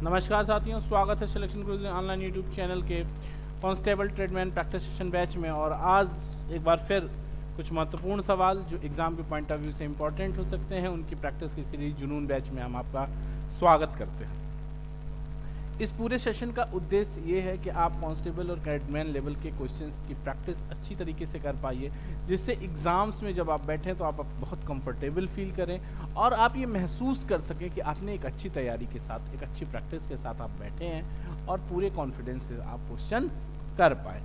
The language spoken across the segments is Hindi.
नमस्कार साथियों, स्वागत है सिलेक्शन गुरुजी ऑनलाइन यूट्यूब चैनल के constable tradesman practice session batch में। और आज एक बार फिर कुछ महत्वपूर्ण सवाल जो एग्जाम के पॉइंट ऑफ व्यू से इंपॉर्टेंट हो सकते हैं, उनकी प्रैक्टिस की सीरीज जुनून बैच में हम आपका स्वागत करते हैं। इस पूरे सेशन का उद्देश्य ये है कि आप कांस्टेबल और कैडमैन लेवल के क्वेश्चंस की प्रैक्टिस अच्छी तरीके से कर पाइए, जिससे एग्जाम्स में जब आप बैठें तो आप बहुत कंफर्टेबल फील करें और आप ये महसूस कर सकें कि आपने एक अच्छी तैयारी के साथ, एक अच्छी प्रैक्टिस के साथ आप बैठे हैं और पूरे कॉन्फिडेंस से आप क्वेश्चन कर पाए।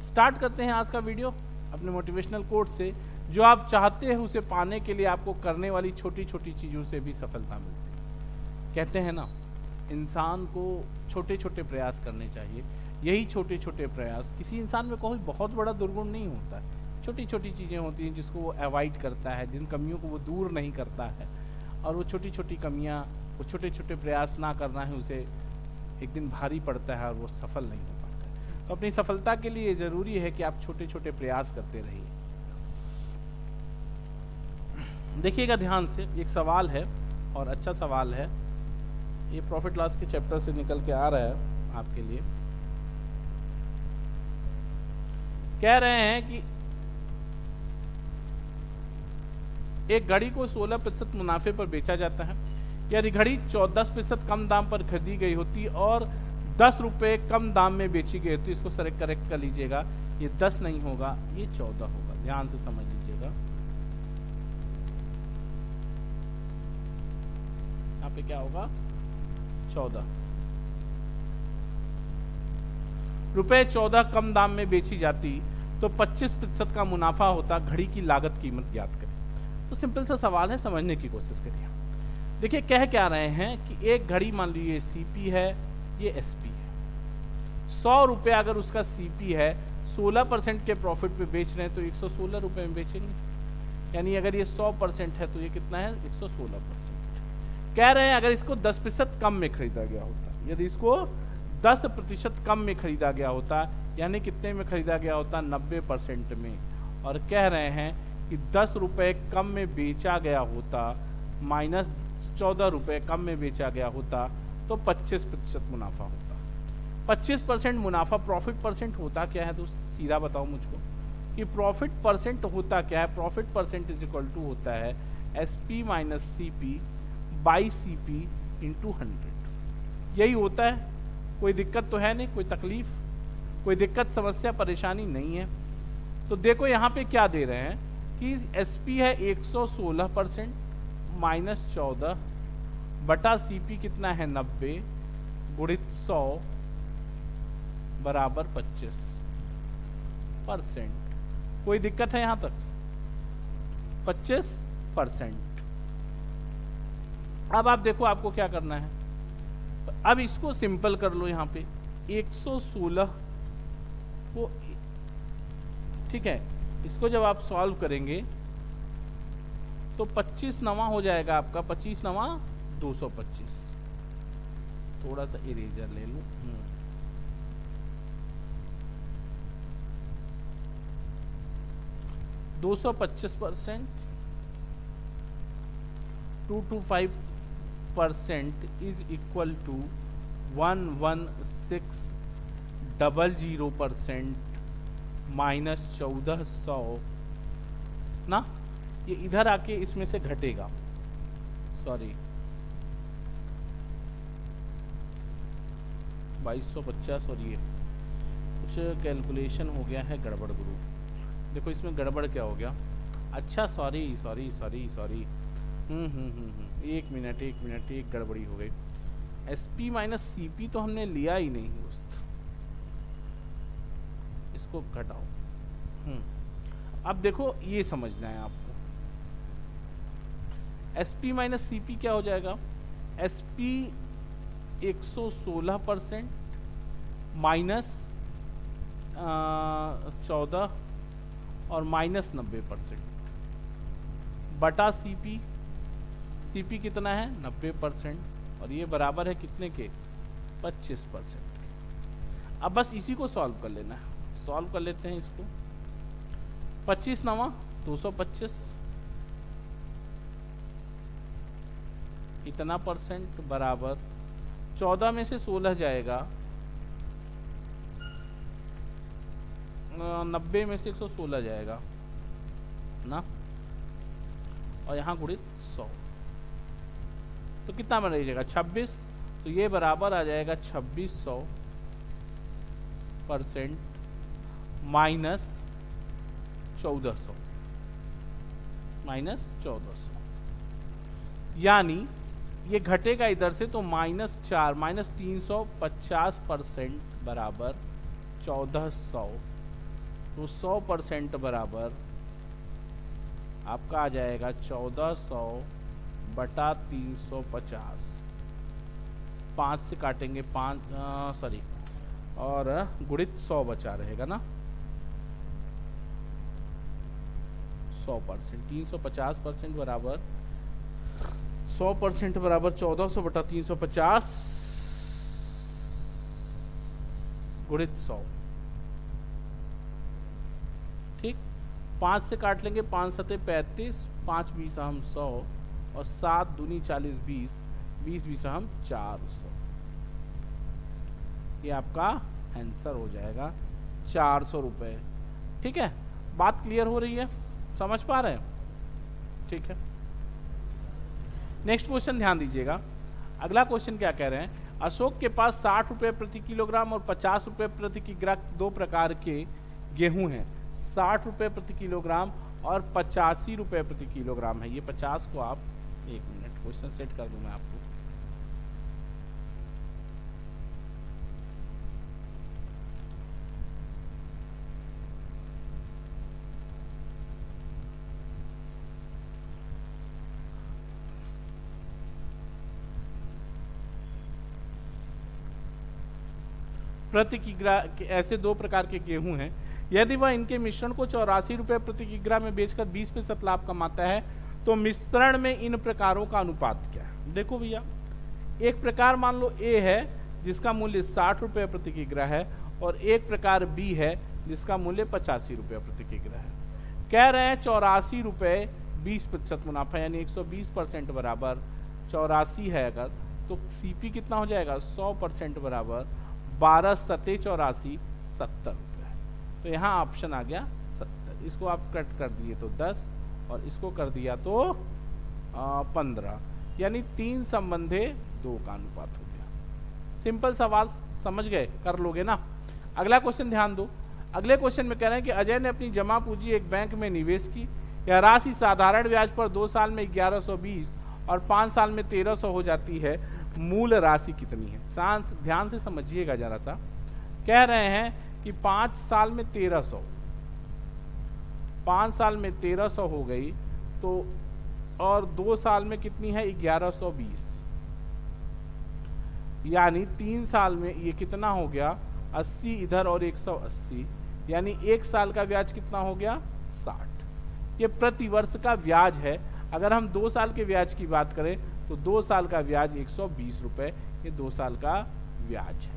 स्टार्ट करते हैं आज का वीडियो अपने मोटिवेशनल कोट से। जो आप चाहते हैं उसे पाने के लिए आपको करने वाली छोटी छोटी चीज़ों से भी सफलता मिलती है। कहते हैं ना, इंसान को छोटे छोटे प्रयास करने चाहिए। यही छोटे छोटे प्रयास, किसी इंसान में कोई बहुत बड़ा दुर्गुण नहीं होता है, छोटी छोटी चीज़ें होती हैं जिसको वो अवॉइड करता है, जिन कमियों को वो दूर नहीं करता है, और वो छोटी छोटी कमियां, वो छोटे छोटे प्रयास ना करना है उसे एक दिन भारी पड़ता है और वो सफल नहीं हो पाता है। तो अपनी सफलता के लिए ज़रूरी है कि आप छोटे छोटे प्रयास करते रहिए। देखिएगा ध्यान से, एक सवाल है और अच्छा सवाल है, ये प्रॉफिट लॉस के चैप्टर से निकल के आ रहा है आपके लिए। कह रहे हैं कि एक घड़ी को 16% मुनाफे पर बेचा जाता है, यदि घड़ी 10% कम दाम पर खरीदी गई होती और 10 रुपये कम दाम में बेची गई होती। इसको सर करेक्ट कर लीजिएगा, ये 10 नहीं होगा, ये 14 होगा। ध्यान से समझ लीजिएगा। यहाँ पे क्या होगा? 14 रुपए 14 कम दाम में बेची जाती तो 25% का मुनाफा होता। घड़ी की लागत कीमत ज्ञात करें। तो सिंपल सा सवाल है, समझने की कोशिश करिए। देखिए कह क्या रहे हैं कि एक घड़ी, मान लीजिए सीपी है, ये एसपी है। 100 रुपये अगर उसका सीपी है, 16% के प्रॉफिट पे बेच रहे हैं तो 116 रुपये में बेचेंगे। यानी अगर ये 100% है तो ये कितना है? 116%। कह रहे हैं अगर इसको 10% कम में खरीदा गया होता, यदि इसको 10% कम में खरीदा गया होता, यानी कितने में खरीदा गया होता? 90% में। और कह रहे हैं कि 10 रुपये कम में बेचा गया होता, माइनस 14 रुपये कम में बेचा गया होता तो 25% मुनाफा होता। 25% मुनाफा, प्रॉफिट परसेंट होता क्या है दोस्त? सीधा बताओ मुझको कि प्रॉफिट परसेंट होता क्या है? Profit percent is equal to होता है SP minus CP by CP into 100। यही होता है। कोई दिक्कत तो है नहीं, कोई तकलीफ, कोई दिक्कत, समस्या, परेशानी नहीं है। तो देखो यहाँ पे क्या दे रहे हैं कि एसपी है 116% माइनस 14 बटा सीपी कितना है? 90 गुणित 100 बराबर 25%। कोई दिक्कत है यहाँ तक? 25%। अब आप देखो आपको क्या करना है। अब इसको सिंपल कर लो। यहाँ पे 116 को, ठीक है, इसको जब आप सॉल्व करेंगे तो 25 नवा हो जाएगा आपका। 25 नवा 225। थोड़ा सा इरेजर ले लूं। 225% 225% इज इक्वल टू 11600% माइनस 1400 ना। ये इधर आके इसमें से घटेगा, सॉरी 2250, और ये कुछ कैलकुलेशन हो गया है गड़बड़ गुरु। देखो इसमें गड़बड़ क्या हो गया? अच्छा सॉरी सॉरी सॉरी सॉरी, एक मिनट एक गड़बड़ी हो गई। एसपी माइनस सीपी तो हमने लिया ही नहीं दोस्त, इसको घटाओ। अब देखो ये समझना है आपको। एसपी माइनस सीपी क्या हो जाएगा? एसपी 116% माइनस 14 और माइनस 90% बटा सीपी। सीपी कितना है? 90%, और ये बराबर है कितने के? 25%। अब बस इसी को सॉल्व कर लेना है। सॉल्व कर लेते हैं इसको। 25 नवा 225, इतना परसेंट बराबर 14 में से 16 जाएगा, 90 में से 116 जाएगा ना, और यहाँ गुणित 100, तो कितना बन जाएगा 26। तो ये बराबर आ जाएगा 2600% माइनस 1400, यानी ये घटेगा इधर से तो -4 -350% बराबर 1400, तो 100% बराबर आपका आ जाएगा 1400 बटा 350। 5 से काटेंगे 5 सॉरी, और गुणित 100 बचा रहेगा ना, 100%, 350% बराबर 100% बराबर 1400 बटा 350 गुणित 100। ठीक, 5 से काट लेंगे, 5 सते 35, 5 20 हम 100, और 7 दूनी 40 20, 20 20 हम 400। ये आपका आंसर हो जाएगा 400 रुपए। ठीक है, बात क्लियर हो रही है, समझ पा रहे हैं? ठीक है, नेक्स्ट क्वेश्चन ध्यान दीजिएगा। अगला क्वेश्चन क्या कह रहे हैं, अशोक के पास 60 रुपए प्रति किलोग्राम और 50 रुपए प्रति किलोग्राम दो प्रकार के गेहूं हैं। 60 रुपए प्रति किलोग्राम और 85 रुपए प्रति किलोग्राम है। ये 50 को आप, एक मिनट क्वेश्चन सेट कर दूं मैं आपको। प्रति किग्रा ऐसे दो प्रकार के गेहूं हैं, यदि वह इनके मिश्रण को 84 रुपए प्रति किग्रा में बेचकर 20% लाभ कमाता है तो मिश्रण में इन प्रकारों का अनुपात क्या है। देखो भैया, एक प्रकार मान लो ए है जिसका मूल्य 60 रुपए प्रति किग्रा है, और एक प्रकार बी है जिसका मूल्य 85 रुपए प्रति किग्रा है। कह रहे हैं 84 रुपए 20% मुनाफा, यानी 120% बराबर 84 है अगर, तो सीपी कितना हो जाएगा 100% बराबर 12 सते 84 70 रुपये। तो यहाँ ऑप्शन आ गया 70। इसको आप कट कर दिए तो 10, और इसको कर दिया तो 15, यानी 3 संबंधे 2 का अनुपात हो गया। सिंपल सवाल, समझ गए, कर लोगे ना। अगला क्वेश्चन ध्यान दो। अगले क्वेश्चन में कह रहे हैं कि अजय ने अपनी जमा पूंजी एक बैंक में निवेश की। यह राशि साधारण ब्याज पर 2 साल में 1120 और 5 साल में 1300 हो जाती है। मूल राशि कितनी है? ध्यान से समझिएगा जरा सा। कह रहे हैं कि 5 साल में 1300, 5 साल में 1300 हो गई, तो और 2 साल में कितनी है 1120, यानी 3 साल में ये कितना हो गया 80 इधर और 180, यानी 1 साल का ब्याज कितना हो गया 60। ये प्रति वर्ष का ब्याज है। अगर हम 2 साल के ब्याज की बात करें तो 2 साल का ब्याज 120 रुपए, ये 2 साल का ब्याज है।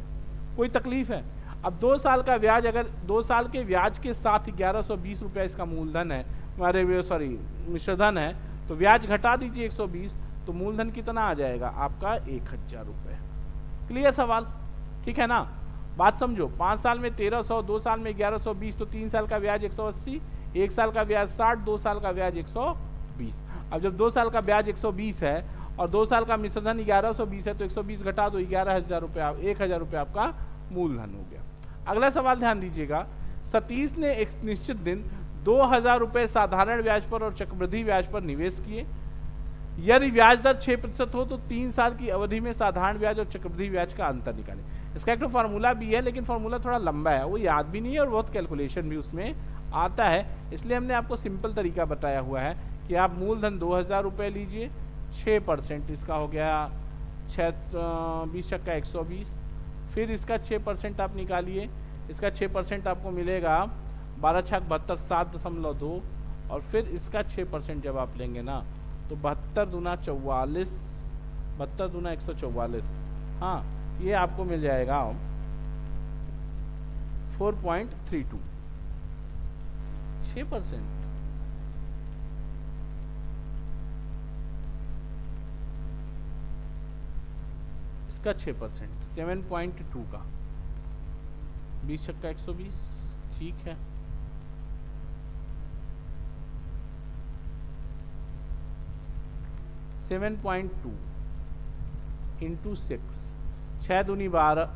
कोई तकलीफ है? अब 2 साल का ब्याज, अगर 2 साल के ब्याज के साथ 1120 रुपया इसका मूलधन है, हमारे सॉरी मिश्रधन है, तो ब्याज घटा दीजिए 120, तो मूलधन कितना आ जाएगा आपका 1000 रुपये। क्लियर सवाल? ठीक है ना, बात समझो। 5 साल में 1300, 2 साल में 1120, तो 3 साल का ब्याज 180, 1 साल का ब्याज 60, 2 साल का ब्याज 120। अब जब 2 साल का ब्याज 120 है और 2 साल का मिश्रधन 1120 है, तो 120 घटा दो 11,000 रुपये, 1000 रुपये आपका मूलधन हो गया। अगला सवाल ध्यान दीजिएगा। सतीश ने एक निश्चित दिन 2000 रुपये साधारण ब्याज पर और चक्रवृद्धि ब्याज पर निवेश किए। यदि ब्याज दर 6% हो तो 3 साल की अवधि में साधारण ब्याज और चक्रवृद्धि ब्याज का अंतर निकालें। इसका एक तो फार्मूला भी है, लेकिन फार्मूला थोड़ा लंबा है, वो याद भी नहीं है, और बहुत कैलकुलेशन भी उसमें आता है। इसलिए हमने आपको सिंपल तरीका बताया हुआ है कि आप मूलधन 2000 रुपये लीजिए, 6% इसका हो गया 20 का 120, फिर इसका 6% आप निकालिए, इसका 6% आपको मिलेगा 12 छक 72, 7.2, और फिर इसका 6% जब आप लेंगे ना तो 72 दूना 44, 72 दूना 144, हाँ ये आपको मिल जाएगा 4.32, 6%। इसका 6%, 7.2 का 20 छक्का 120, ठीक है। सेवन पॉइंट टू इंटू 6, 6 दूनी 12,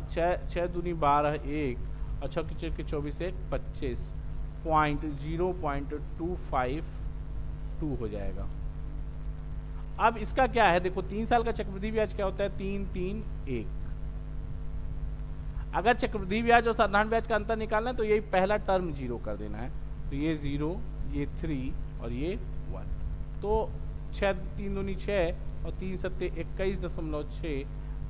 6 दूनी 12 1 और 6 के 24 1 25.0.252 हो जाएगा। अब इसका क्या है, देखो 3 साल का चक्रवृद्धि ब्याज क्या होता है, 3-3-1। अगर चक्रवृद्धि ब्याज और साधारण ब्याज का अंतर निकालना है तो यही पहला टर्म 0 कर देना है, तो ये 0, ये 3 और ये 1। तो 6 3 दूनी 6 और 3 सत्ते 21.6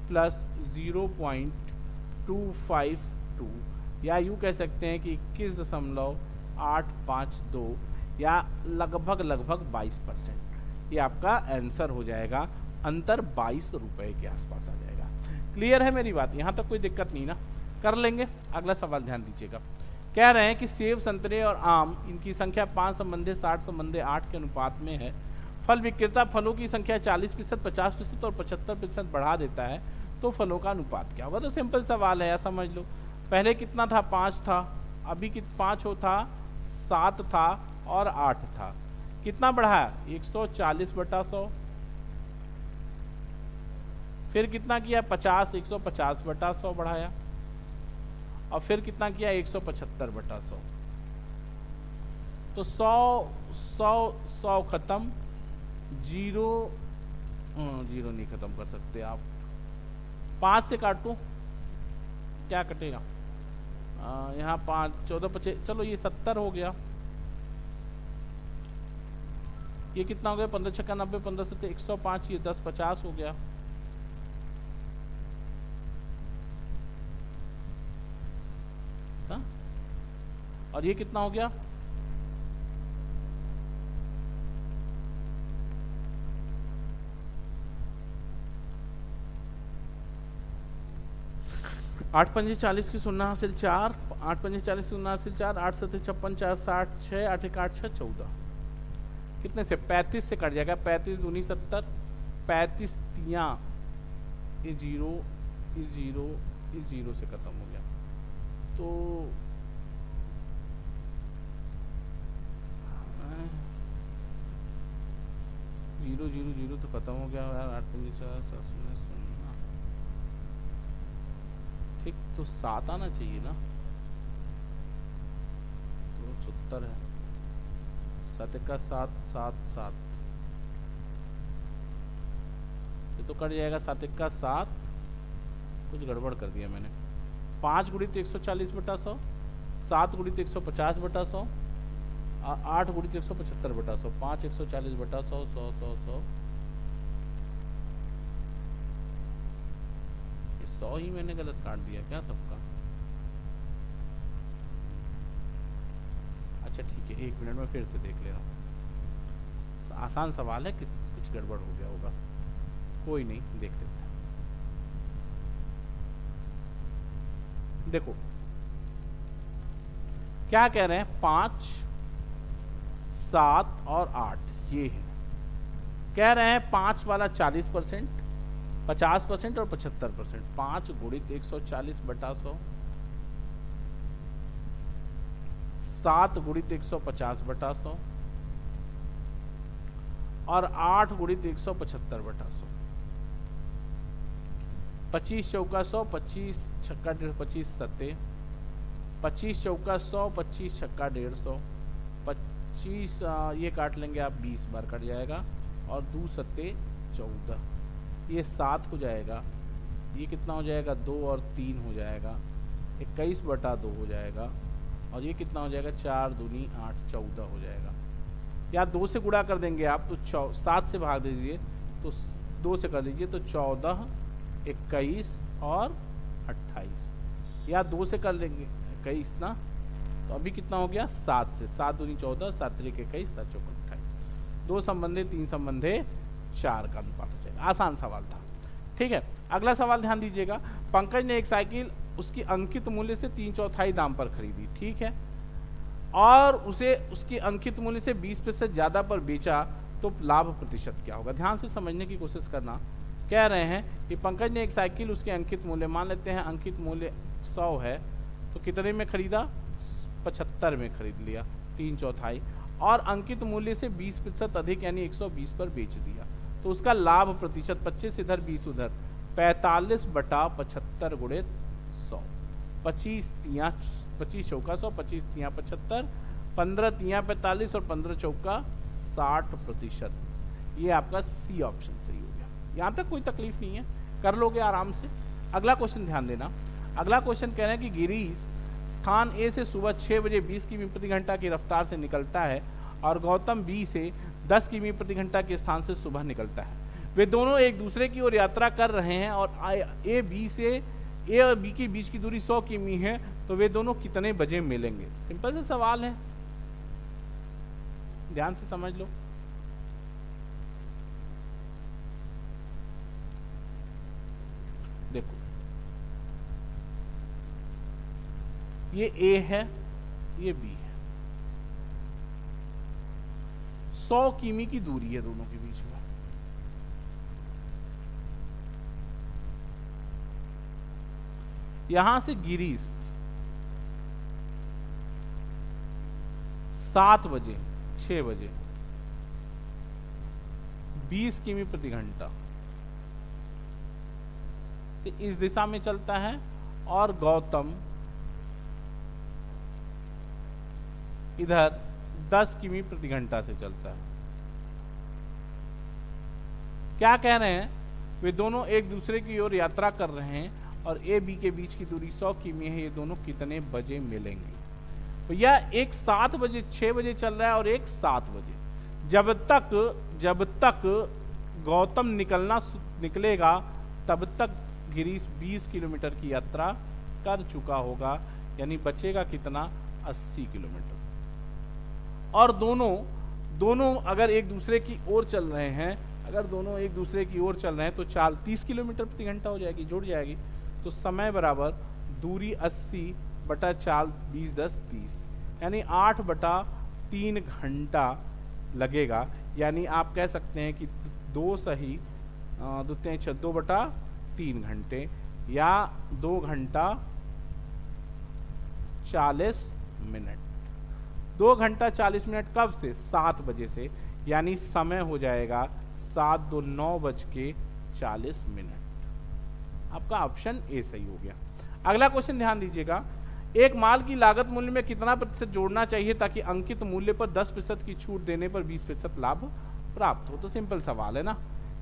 प्लस 0.252, या यूँ कह सकते हैं कि 21.852 या लगभग 22%। ये आपका आंसर हो जाएगा, अंतर 22 रुपए के आसपास आ जाएगा। क्लियर है मेरी बात, यहाँ तक कोई दिक्कत नहीं ना, कर लेंगे। अगला सवाल ध्यान दीजिएगा, कह रहे हैं कि सेब, संतरे और आम, इनकी संख्या 5 संबंधे 60 संबंधे 8 के अनुपात में है। फल विक्रेता फलों की संख्या 40%, 50% और 75% बढ़ा देता है, तो फलों का अनुपात क्या होगा। तो सिंपल सवाल है यार, समझ लो। पहले कितना था, 5 था, अभी 5 हो था, 7 था और 8 था। कितना बढ़ाया, 140/100। फिर कितना किया, 50, 150/100 बढ़ाया। और फिर कितना किया, 175/100। तो 100 खत्म, 0 नहीं खत्म कर सकते आप। 5 से काटो, क्या कटेगा, यहाँ 5, 14, 25, चलो ये 70 हो गया। ये कितना हो गया, 15 छक्का 90, 15 सत्ते 105, ये 10 50 हो गया। और ये कितना हो गया, आठ पंजे 40 की 0 हासिल 4, 8 पंजे 40 की 0 हासिल 4, 8 सत्ते 56, 4 60, 6 8 1 8 6 14। कितने से, 35 से कट जाएगा, 35 दूनी 70, 35 तियां, ये 0 से खत्म हो गया। तो 0 तो खत्म हो गया यार। 8 पंजे 4 7 0 ठीक, तो 7 आना चाहिए ना, तो 70 है, 7 का 7 7 7, ये तो कट जाएगा। 7 का 7, कुछ गड़बड़ कर दिया मैंने। 5 गुणित 140/100, 7 गुणित 150/100, 8 गुणित 175/100, 5 140/100, 100 100 100, 100 ही मैंने गलत काट दिया क्या सबका। अच्छा ठीक है, 1 मिनट में फिर से देख ले रहा हूँ। आसान सवाल है, कुछ गड़बड़ हो गया होगा, कोई नहीं, देख लेते हैं। देखो क्या कह रहे हैं, 5 7 और 8 ये है। कह रहे हैं 5 वाला 40%, 50% और 75%। 5 गुणित 140/100, 7 गुणित 150/100 और 8 गुणित 175/100। 25 चौका 100, 25 छक्का 150, 25 सत्ते, 25 चौका 100, 25 छक्का 150, 25 ये काट लेंगे आप, 20 बार कट जाएगा। और 2 सत्ते 14, ये 7 हो जाएगा। ये कितना हो जाएगा, 2 और 3 हो जाएगा, 21/2 हो जाएगा। और ये कितना हो जाएगा, 4 दूनी 8, 14 हो जाएगा। या 2 से गुणा कर देंगे आप, तो 7 से भाग दीजिए, तो 2 से कर दीजिए, तो 14, 21 और 28। या 2 से कर लेंगे 21 ना, तो अभी कितना हो गया, 7 से, 7 दूनी 14, 7 3 21, 7 चौका 28। 2 संबंधे 3 संबंधे 4 का अनुपात हो जाएगा। आसान सवाल था, ठीक है। अगला सवाल ध्यान दीजिएगा, पंकज ने एक साइकिल उसकी अंकित मूल्य से 3/4 दाम पर खरीदी, ठीक है, और उसे उसकी अंकित मूल्य से 20% ज्यादा पर बेचा, तो लाभ प्रतिशत क्या होगा। ध्यान से समझने की कोशिश करना। कह रहे हैं कि पंकज ने एक साइकिल उसके अंकित मूल्य, मान लेते हैं अंकित मूल्य 100 है, तो कितने में खरीदा, 75 में खरीद लिया, 3/4, और अंकित मूल्य से 20% अधिक यानी 120 पर बेच दिया, तो उसका लाभ प्रतिशत 25 इधर 20 उधर, 45/75 गुणे 100, 25 चौका 100, 25 तिया 75, 15 तिया 45 और 15 चौका 60%। ये आपका सी ऑप्शन सही हो गया। यहाँ तक कोई तकलीफ नहीं है, कर लोगे आराम से। अगला क्वेश्चन ध्यान देना, अगला क्वेश्चन कह रहे हैं कि गिरीश स्थान ए से सुबह 6 बजे 20 किमी प्रति घंटा की रफ्तार से निकलता है और गौतम बी से 10 किमी प्रति घंटा के स्थान से सुबह निकलता है। वे दोनों एक दूसरे की ओर यात्रा कर रहे हैं और ए और बी के बीच की दूरी 100 किमी है, तो वे दोनों कितने बजे मिलेंगे। सिंपल सा सवाल है, ध्यान से समझ लो। देखो ये ए है, ये बी है, 100 किमी की दूरी है दोनों के बीच में। यहां से गिरीश 7 बजे 6 बजे 20 किमी प्रति घंटा से इस दिशा में चलता है और गौतम इधर 10 किमी प्रति घंटा से चलता है। क्या कह रहे हैं, वे दोनों एक दूसरे की ओर यात्रा कर रहे हैं और ए बी के बीच की दूरी 100 किमी है, ये दोनों कितने बजे मिलेंगे। तो यह एक 7 बजे 6 बजे चल रहा है और एक 7 बजे। जब तक गौतम निकलेगा तब तक गिरीश 20 किलोमीटर की यात्रा कर चुका होगा, यानी बचेगा कितना, 80 किलोमीटर। और दोनों अगर एक दूसरे की ओर चल रहे हैं, तो चाल 30 किलोमीटर प्रति घंटा हो जाएगी, जुड़ जाएगी। तो समय बराबर दूरी 80/4 20 10 30, यानी 8/3 घंटा लगेगा। यानी आप कह सकते हैं कि 2/3 घंटे या 2 घंटा 40 मिनट। 2 घंटा 40 मिनट कब से, 7 बजे से, यानी समय हो जाएगा 7 2 9:40 मिनट। आपका ऑप्शन ए सही हो गया। अगला क्वेश्चन ध्यान दीजिएगा, एक माल की लागत मूल्य में कितना प्रतिशत जोड़ना चाहिए ताकि अंकित मूल्य पर 10% की छूट देने पर 20% लाभ प्राप्त हो। तो सिंपल सवाल है ना,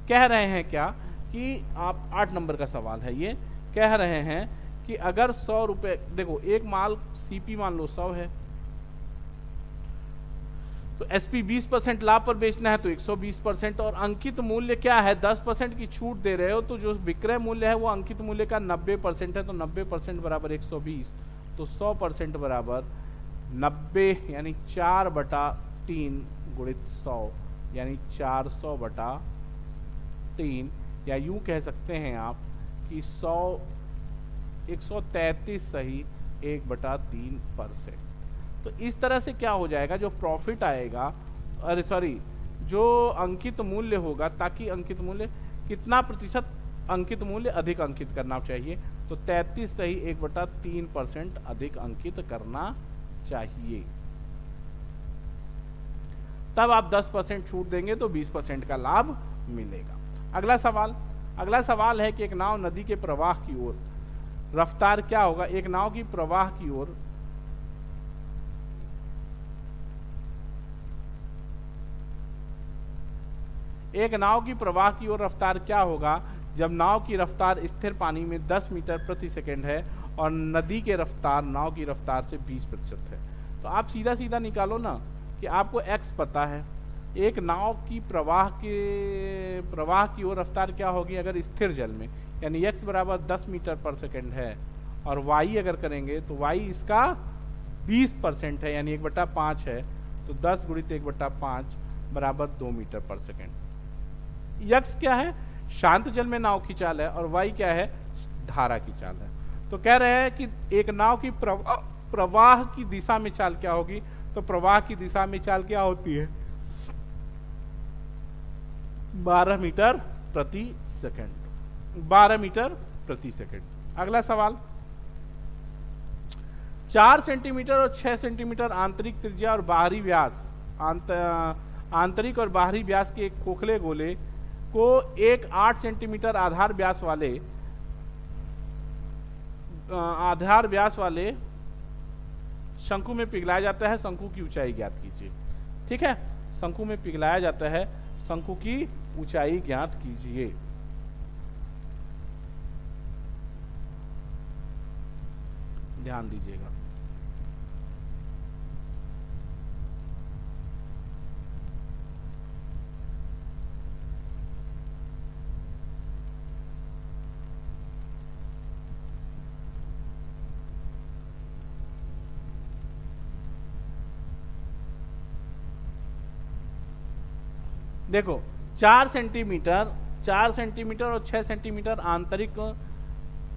कह रहे हैं क्या कि आप 8 नंबर का सवाल है ये, कह रहे हैं कि अगर 100 रुपए, देखो एक माल सीपी मान लो 100 है, तो एसपी 20% लाभ पर बेचना है तो 120%, और अंकित मूल्य क्या है, 10% की छूट दे रहे हो, तो जो विक्रय मूल्य है वो अंकित मूल्य का 90% है, तो 90% बराबर 120, तो 100% बराबर 90 यानी 4/3 गुणित 100 यानी 400/3, या यूं कह सकते हैं आप कि 133 सही 1/3%। तो इस तरह से क्या हो जाएगा, जो प्रॉफिट आएगा, अरे सॉरी, जो अंकित मूल्य होगा, ताकि अंकित मूल्य कितना प्रतिशत अंकित मूल्य अधिक अंकित करना चाहिए, तो 33 सही 1/3% अधिक अंकित करना चाहिए। तब आप 10% छूट देंगे तो 20% का लाभ मिलेगा। अगला सवाल है कि एक नाव नदी के प्रवाह की ओर, रफ्तार क्या होगा, एक नाव की प्रवाह की ओर रफ्तार क्या होगा जब नाव की रफ्तार स्थिर पानी में 10 मीटर प्रति सेकंड है और नदी के रफ्तार नाव की रफ्तार से 20% है। तो आप सीधा सीधा निकालो ना कि आपको x पता है, एक नाव की प्रवाह की ओर रफ्तार क्या होगी अगर स्थिर जल में, यानी x बराबर 10 मीटर पर सेकंड है, और y अगर करेंगे तो y इसका 20% है यानी 1/5 है, तो 10 गुणित 1/5 बराबर 2 मीटर पर सेकंड। x क्या है, शांत जल में नाव की चाल है, और y क्या है, धारा की चाल है। तो कह रहे हैं कि एक नाव की प्रवाह की दिशा में चाल क्या होगी, तो प्रवाह की दिशा में चाल क्या होती है, 12 मीटर प्रति सेकेंड, 12 मीटर प्रति सेकेंड। अगला सवाल, 4 सेंटीमीटर और 6 सेंटीमीटर आंतरिक त्रिज्या और बाहरी व्यास, आंतरिक और बाहरी व्यास के एक खोखले गोले को एक 8 सेंटीमीटर आधार व्यास वाले शंकु में पिघलाया जाता है। शंकु की ऊंचाई ज्ञात कीजिए। ठीक है, शंकु में पिघलाया जाता है, शंकु की ऊंचाई ज्ञात कीजिए। ध्यान दीजिएगा। देखो 4 सेंटीमीटर और 6 सेंटीमीटर आंतरिक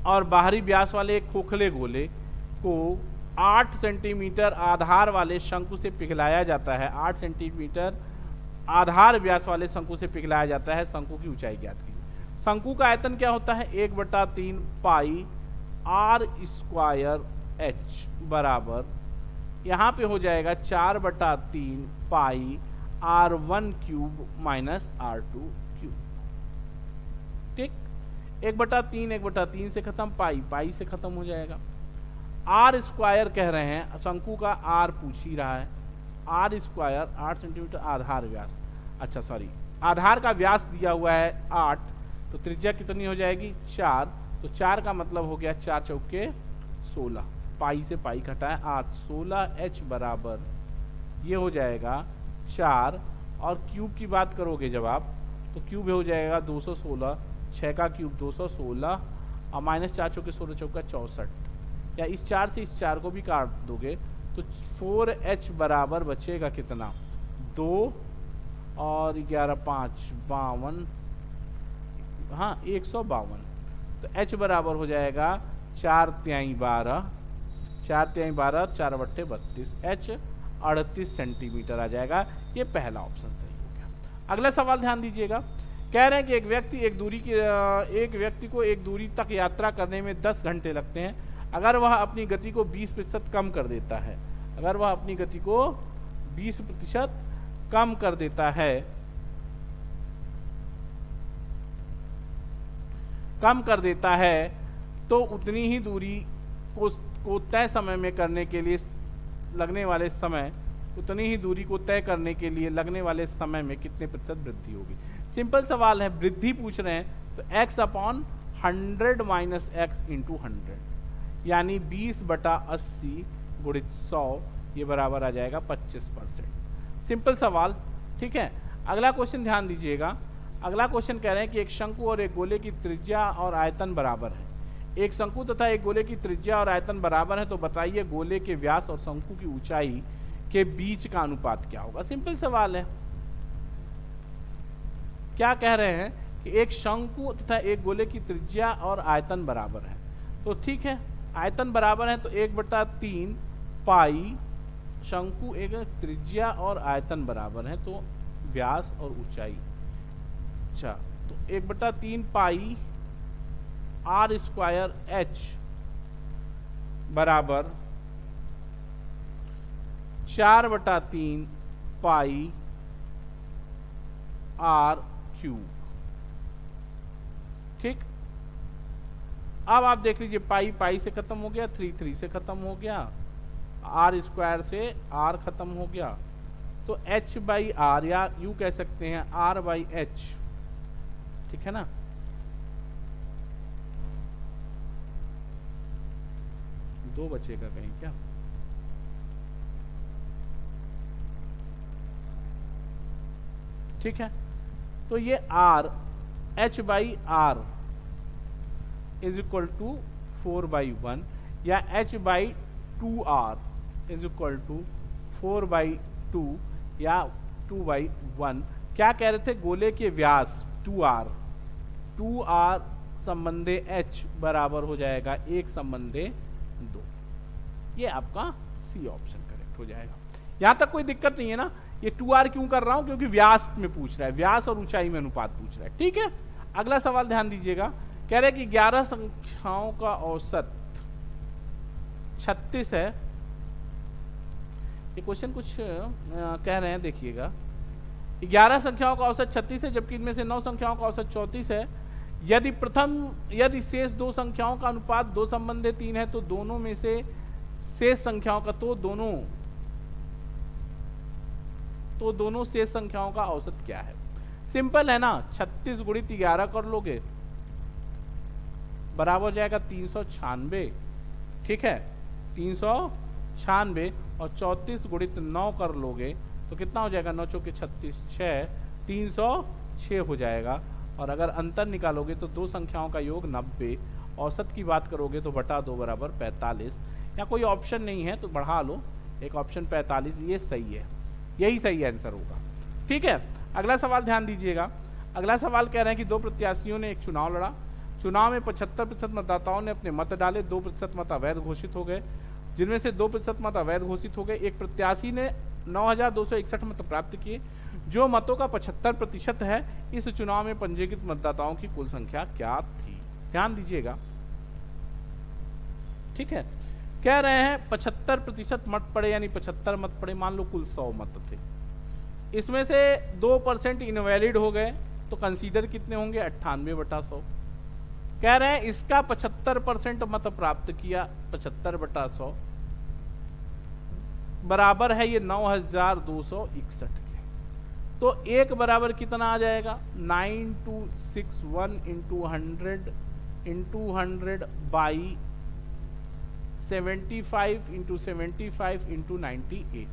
और बाहरी व्यास वाले एक खोखले गोले को 8 सेंटीमीटर आधार वाले शंकु से पिघलाया जाता है। 8 सेंटीमीटर आधार व्यास वाले शंकु से पिघलाया जाता है। शंकु की ऊंचाई ज्ञात कीजिए। शंकु का आयतन क्या होता है? 1/3 पाई r स्क्वायर h बराबर, यहाँ पे हो जाएगा 4/3 पाई r1 cube minus r2 cube. ठीक, 1/3 से खत्म, पाई से खत्म हो जाएगा। r स्क्वायर कह रहे हैं, शंकु का r पूछ ही रहा है। r स्क्वायर 8 सेंटीमीटर आधार व्यास, अच्छा सॉरी, आधार का व्यास दिया हुआ है 8, तो त्रिज्या कितनी हो जाएगी? 4। तो 4 का मतलब हो गया 4 चौके 16, पाई से पाई घटाए 8, 16h बराबर ये हो जाएगा 4। और क्यूब की बात करोगे जब आप, तो क्यूब हो जाएगा 216, 6 का क्यूब 216 और माइनस 4 चौके 16 चौका 64, या इस 4 से इस 4 को भी काट दोगे तो 4h बराबर बचेगा कितना? 2 और 11 5 52, हाँ 152। तो h बराबर हो जाएगा 4 तिहाई 12, 4 तिहाई 12, 4 बट्टे 32, h 38 सेंटीमीटर आ जाएगा। ये पहला ऑप्शन सही हो गया। अगला सवाल ध्यान दीजिएगा। कह रहे हैं कि एक व्यक्ति को एक दूरी तक यात्रा करने में 10 घंटे लगते हैं अगर वह अपनी गति को 20% कम कर देता है। अगर वह अपनी गति को 20% कम कर देता है, तो उतनी ही दूरी को तय समय में करने के लिए लगने वाले समय, उतनी ही दूरी को तय करने के लिए लगने वाले समय में कितने प्रतिशत वृद्धि होगी? सिंपल सवाल है, वृद्धि पूछ रहे हैं तो x/100 माइनस x इंटू 100, यानी 20/80 गुणित 100, ये बराबर आ जाएगा 25%। सिंपल सवाल, ठीक है। अगला क्वेश्चन ध्यान दीजिएगा। अगला क्वेश्चन कह रहे हैं कि एक शंकु और एक गोले की त्रिज्या और आयतन बराबर है। एक शंकु तथा एक गोले की त्रिज्या और आयतन बराबर है, तो बताइए गोले के व्यास और शंकु की ऊंचाई के बीच का अनुपात क्या होगा? सिंपल सवाल है। क्या कह रहे हैं कि एक शंकु तथा एक गोले की त्रिज्या और आयतन बराबर है, तो ठीक है, आयतन बराबर है तो 1/3 पाई, शंकु एक त्रिज्या और आयतन बराबर है तो व्यास और ऊंचाई, अच्छा तो 1/3 पाई r स्क्वायर h बराबर 4/3 पाई r क्यूब। ठीक, अब आप देख लीजिए, पाई से खत्म हो गया, 3 से खत्म हो गया, r स्क्वायर से r खत्म हो गया, तो h/r या यूं कह सकते हैं r/h। ठीक है ना, दो बचेगा कहीं क्या? ठीक है, तो ये r h/r is equal to 4/1 या h/2r इज इक्वल टू 4/2 या 2/1। क्या कह रहे थे? गोले के व्यास 2r संबंधे h बराबर हो जाएगा 1 संबंधे 2। ये आपका सी ऑप्शन करेक्ट हो जाएगा। यहां तक कोई दिक्कत नहीं है ना? ये 2r क्यों कर रहा हूं? क्योंकि व्यास में पूछ रहा है, व्यास और ऊंचाई में अनुपात पूछ रहा है। ठीक है, अगला सवाल ध्यान दीजिएगा, कह रहे कि 11 संख्याओं का औसत 36 है। ये क्वेश्चन कुछ कह रहे हैं, देखिएगा। 11 संख्याओं का औसत 36 है, जबकि इनमें से 9 संख्याओं का औसत 34 है। यदि शेष 2 संख्याओं का अनुपात 2:3 है, तो दोनों में से शेष संख्याओं का दोनों शेष संख्याओं का औसत क्या है? सिंपल है ना, 36 गुणित 11 कर लोगे बराबर हो जाएगा 396, ठीक है, 396, और 34 गुणित 9 कर लोगे तो कितना हो जाएगा? 9 चौके 36, 6, 306 हो जाएगा। और अगर अंतर निकालोगे तो दो संख्याओं का योग 90, औसत की बात करोगे तो बटा 2 बराबर 45। या कोई ऑप्शन नहीं है तो बढ़ा लो, एक ऑप्शन 45, ये सही है, यही सही आंसर होगा। ठीक है, अगला सवाल ध्यान दीजिएगा। अगला सवाल कह रहे हैं कि 2 प्रत्याशियों ने एक चुनाव लड़ा। चुनाव में 75% मतदाताओं ने अपने मत डाले, 2% मत अवैध घोषित हो गए। जिनमें से 2% मत अवैध घोषित हो गए। एक प्रत्याशी ने 9,261 मत प्राप्त किए। जो मतों का 75% है, इस चुनाव में पंजीकृत मतदाताओं की कुल संख्या क्या थी? ध्यान दीजिएगा, ठीक है। कह रहे हैं 75% मत पड़े, यानी 75 मत पड़े, मान लो कुल 100 मत थे, इसमें से 2% इनवैलिड हो गए, तो कंसीडर कितने होंगे? 98/100। कह रहे हैं इसका 75% मत प्राप्त किया, 75/100 बराबर है ये 9,261 के। तो एक बराबर कितना आ जाएगा? 9261 इंटू 100 बाई 75 इंटू 75 इंटू 98।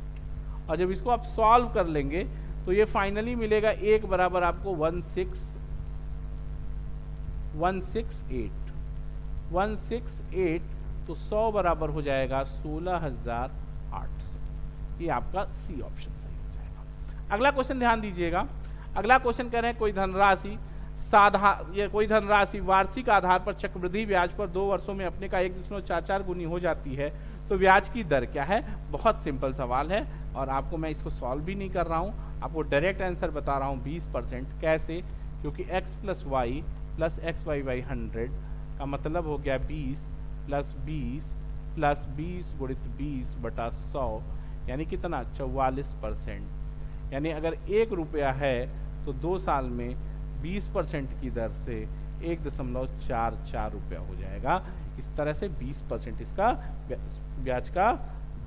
और जब इसको आप सॉल्व कर लेंगे तो ये फाइनली मिलेगा एक बराबर आपको 168। तो 100 बराबर हो जाएगा 16,800। ये आपका सी ऑप्शन सही हो जाएगा। अगला क्वेश्चन ध्यान दीजिएगा। अगला क्वेश्चन कह रहे हैं कोई धनराशि वार्षिक आधार पर चक्रवृद्धि ब्याज पर 2 वर्षों में अपने का 1.44 गुनी हो जाती है, तो ब्याज की दर क्या है? बहुत सिंपल सवाल है और आपको मैं इसको सॉल्व भी नहीं कर रहा हूं, आपको डायरेक्ट आंसर बता रहा हूं। 20%। कैसे? क्योंकि x + y + xy/100 का मतलब हो गया 20 + 20 + 20 × 20/100, यानी कितना? 44%। यानी अगर 1 रुपया है तो 2 साल में 20% की दर से 1.44 रुपया हो जाएगा। इस तरह से 20% इसका ब्याज का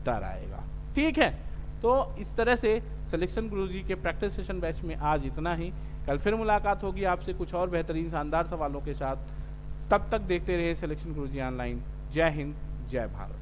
दर आएगा। ठीक है, तो इस तरह से सिलेक्शन गुरुजी के प्रैक्टिस सेशन बैच में आज इतना ही। कल फिर मुलाकात होगी आपसे कुछ और बेहतरीन शानदार सवालों के साथ। तब तक देखते रहिए सिलेक्शन गुरुजी ऑनलाइन। जय हिंद, जय भारत।